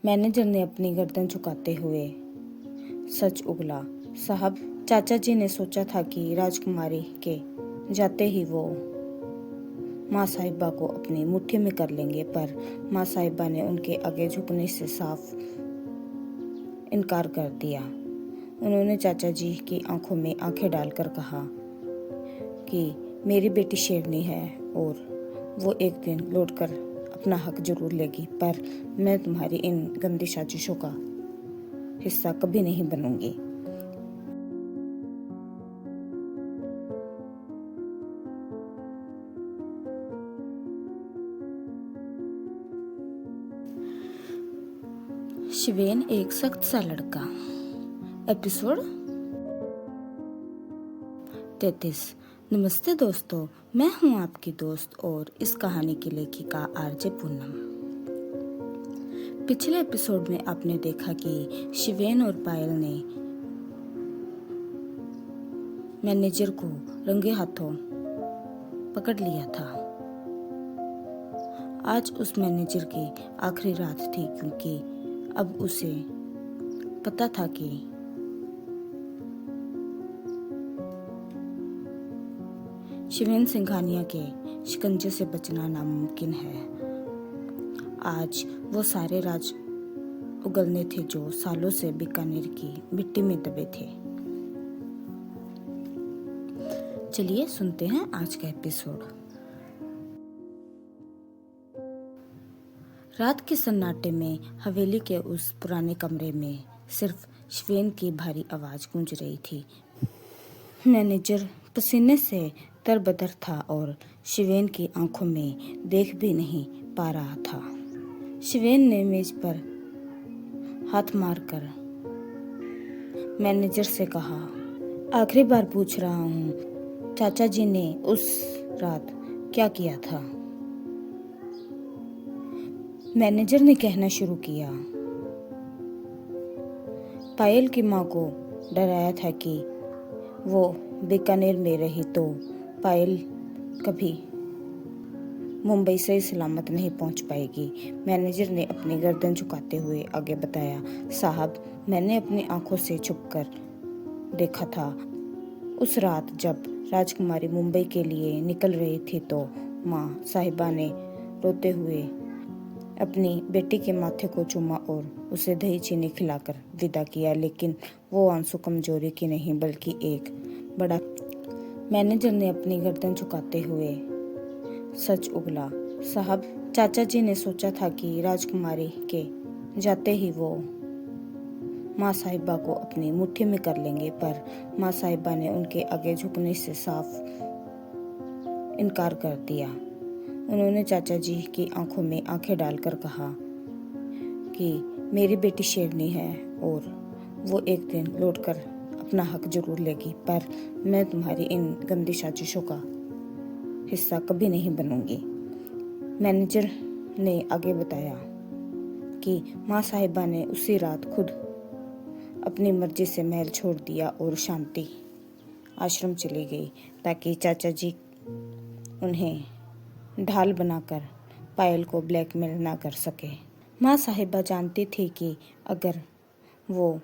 Manager ने अपनी गर्दन झुकाते हुए सच उगला। साहब, चाचा जी ने सोचा था कि राजकुमारी के जाते ही वो माँ साहिबा को अपनी मुट्ठी में कर लेंगे, पर माँ साहिबा ने उनके आगे झुकने से साफ इनकार कर दिया। उन्होंने चाचा जी की आंखों में आंखें डालकर कहा कि मेरी बेटी शेरनी है और वो एक दिन लौटकर अपना हक जरूर लेगी, पर मैं तुम्हारी इन गंदी साजिशों का हिस्सा कभी नहीं बनूंगी। शिवेन एक सख्त सा लड़का, एपिसोड 33। नमस्ते दोस्तों, मैं हूं आपकी दोस्त और इस कहानी की लेखिका आरजे पूनम। पिछले एपिसोड में आपने देखा कि शिवेन और पायल ने मैनेजर को रंगे हाथों पकड़ लिया था। आज उस मैनेजर की आखिरी रात थी, क्योंकि अब उसे पता था कि शिवेन सिंघानिया के शिकंजे से बचना नामुमकिन है। आज वो सारे राज उगलने थे जो सालों से बीकानेर की मिट्टी में दबे थे। चलिए सुनते हैं आज का एपिसोड। रात के सन्नाटे में हवेली के उस पुराने कमरे में सिर्फ शिवेन की भारी आवाज गूंज रही थी। मैनेजर पसीने से तरबतर था और शिवेन की आंखों में देख भी नहीं पा रहा था। शिवेन ने मेज पर हाथ मारकर मैनेजर से कहा, आखिरी बार पूछ रहा हूँ, चाचा जी ने उस रात क्या किया था? मैनेजर ने कहना शुरू किया। पायल की माँ को डराया था कि वो बीकानेर में रही तो पायल कभी मुंबई से सलामत नहीं पहुंच पाएगी। मैनेजर ने अपनी गर्दन झुकाते हुए आगे बताया, साहब, मैंने अपनी आंखों से छुपकर देखा था। उस रात जब राजकुमारी मुंबई के लिए निकल रही थी तो माँ साहिबा ने रोते हुए अपनी बेटी के माथे को चूमा और उसे दही चीनी खिलाकर विदा किया, लेकिन वो आंसू कमजोरी की नहीं बल्कि एक बड़ा। मैनेजर ने अपनी गर्दन झुकाते हुए सच उगला। साहब, चाचा जी ने सोचा था कि राजकुमारी के जाते ही वो माँ साहिबा को अपनी मुट्ठी में कर लेंगे, पर माँ साहिबा ने उनके आगे झुकने से साफ इनकार कर दिया। उन्होंने चाचा जी की आंखों में आंखें डालकर कहा कि मेरी बेटी शेरनी है और वो एक दिन लौटकर अपना हक जरूर लेगी, पर मैं तुम्हारी इन गंदी साजिशों का हिस्सा कभी नहीं बनूंगी। मैनेजर ने आगे बताया कि माँ साहिबा ने उसी रात खुद अपनी मर्जी से महल छोड़ दिया और शांति आश्रम चली गई, ताकि चाचा जी उन्हें ढाल बनाकर पायल को ब्लैकमेल ना कर सके। माँ साहिबा जानती थी कि अगर वो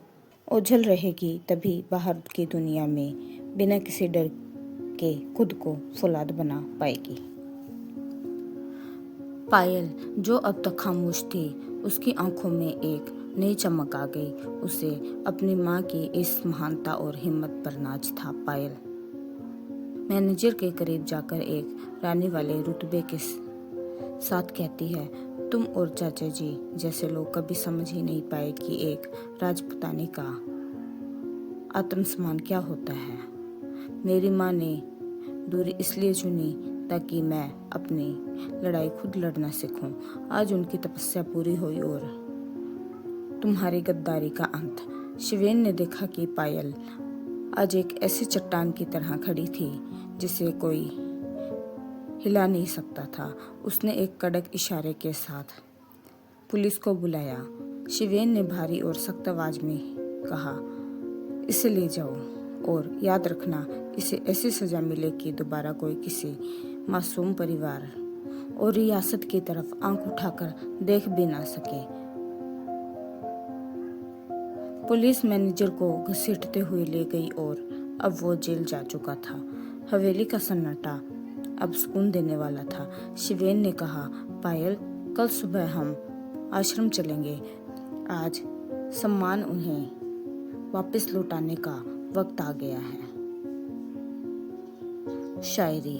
ओझल रहेगी तभी बाहर की दुनिया में बिना किसी डर के खुद को फौलाद बना पाएगी। पायल, जो अब तक खामोश थी, उसकी आंखों में एक नई चमक आ गई। उसे अपनी माँ की इस महानता और हिम्मत पर नाज था। पायल मैनेजर के करीब जाकर एक रानी वाले रुतबे के साथ कहती है, तुम और चाचा जी जैसे लोग कभी समझ ही नहीं पाए कि एक राजपुतानी का आत्मसम्मान क्या होता है। मेरी माँ ने दूरी इसलिए चुनी ताकि मैं अपनी लड़ाई खुद लड़ना सीखूं। आज उनकी तपस्या पूरी हुई और तुम्हारी गद्दारी का अंत। शिवेन ने देखा कि पायल आज एक ऐसी चट्टान की तरह खड़ी थी जिसे कोई हिला नहीं सकता था। उसने एक कड़क इशारे के साथ पुलिस को बुलाया। शिवेन ने भारी और सख्त आवाज में कहा, इसे ले जाओ और याद रखना, इसे ऐसी सजा मिले कि दोबारा कोई किसी मासूम परिवार और रियासत की तरफ आंख उठाकर देख भी ना सके। पुलिस मैनेजर को घसीटते हुए ले गई और अब वो जेल जा चुका था। हवेली का सन्नाटा अब सुकून देने वाला था। शिवेन ने कहा, पायल, कल सुबह हम आश्रम चलेंगे। आज सम्मान उन्हें वापस लौटाने का वक्त आ गया है। शायरी।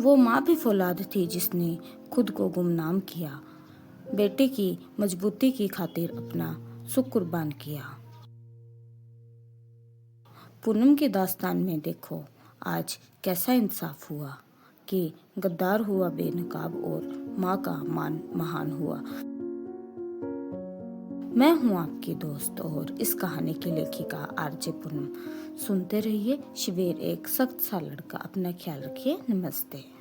वो माँ भी फौलाद थी जिसने खुद को गुमनाम किया, बेटे की मजबूती की खातिर अपना सुख कुर्बान किया। पूनम की दास्तान में देखो आज कैसा इंसाफ हुआ कि गद्दार हुआ बेनकाब और माँ का मान महान हुआ। मैं हूँ आपकी दोस्त और इस कहानी की लेखिका आरजे पूनम। सुनते रहिए शिवेर एक सख्त सा लड़का। अपना ख्याल रखिए। नमस्ते।